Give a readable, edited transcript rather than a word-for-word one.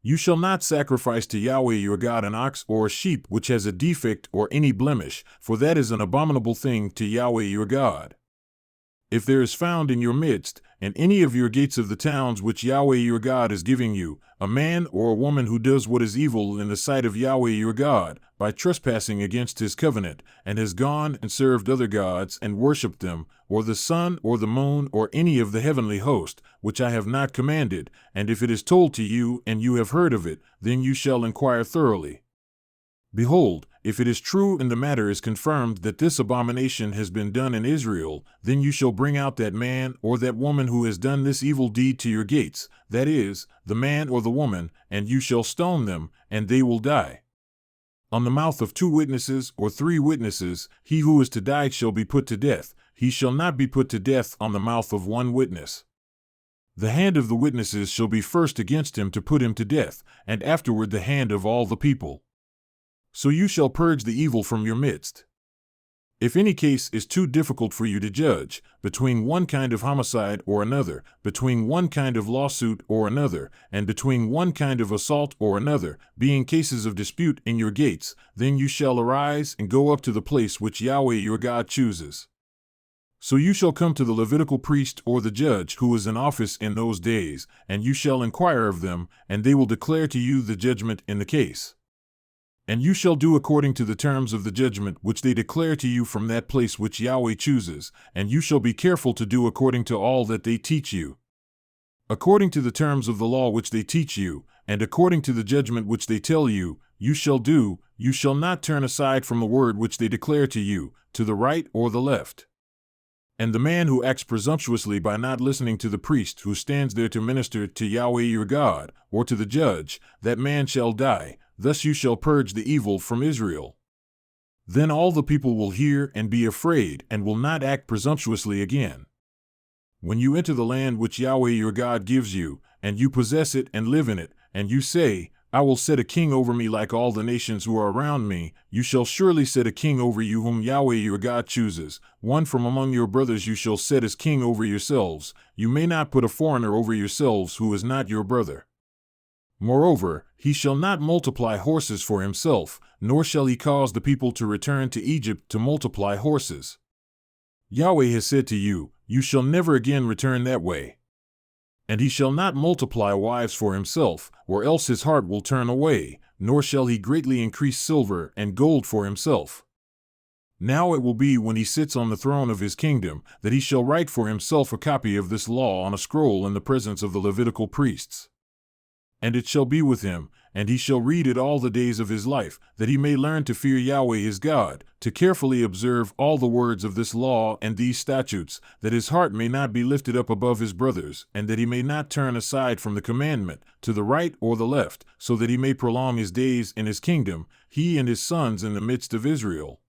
You shall not sacrifice to Yahweh your God an ox or a sheep which has a defect or any blemish, for that is an abominable thing to Yahweh your God. If there is found in your midst, in any of your gates of the towns which Yahweh your God is giving you, a man or a woman who does what is evil in the sight of Yahweh your God, by trespassing against his covenant, and has gone and served other gods and worshipped them, or the sun or the moon or any of the heavenly host, which I have not commanded, and if it is told to you and you have heard of it, then you shall inquire thoroughly. Behold, if it is true and the matter is confirmed that this abomination has been done in Israel, then you shall bring out that man or that woman who has done this evil deed to your gates, that is, the man or the woman, and you shall stone them, and they will die. On the mouth of 2 witnesses or 3 witnesses, he who is to die shall be put to death. He shall not be put to death on the mouth of 1 witness. The hand of the witnesses shall be first against him to put him to death, and afterward the hand of all the people. So you shall purge the evil from your midst. If any case is too difficult for you to judge, between one kind of homicide or another, between one kind of lawsuit or another, and between one kind of assault or another, being cases of dispute in your gates, then you shall arise and go up to the place which Yahweh your God chooses. So you shall come to the Levitical priest or the judge who is in office in those days, and you shall inquire of them, and they will declare to you the judgment in the case. And you shall do according to the terms of the judgment which they declare to you from that place which Yahweh chooses, and you shall be careful to do according to all that they teach you. According to the terms of the law which they teach you, and according to the judgment which they tell you, you shall do. You shall not turn aside from the word which they declare to you, to the right or the left. And the man who acts presumptuously by not listening to the priest who stands there to minister to Yahweh your God, or to the judge, that man shall die. Thus you shall purge the evil from Israel. Then all the people will hear and be afraid, and will not act presumptuously again. When you enter the land which Yahweh your God gives you, and you possess it and live in it, and you say, I will set a king over me like all the nations who are around me, you shall surely set a king over you whom Yahweh your God chooses. One from among your brothers you shall set as king over yourselves. You may not put a foreigner over yourselves who is not your brother. Moreover, he shall not multiply horses for himself, nor shall he cause the people to return to Egypt to multiply horses. Yahweh has said to you, you shall never again return that way. And he shall not multiply wives for himself, or else his heart will turn away, nor shall he greatly increase silver and gold for himself. Now it will be when he sits on the throne of his kingdom, that he shall write for himself a copy of this law on a scroll in the presence of the Levitical priests. And it shall be with him, and he shall read it all the days of his life, that he may learn to fear Yahweh his God, to carefully observe all the words of this law and these statutes, that his heart may not be lifted up above his brothers, and that he may not turn aside from the commandment, to the right or the left, so that he may prolong his days in his kingdom, he and his sons in the midst of Israel.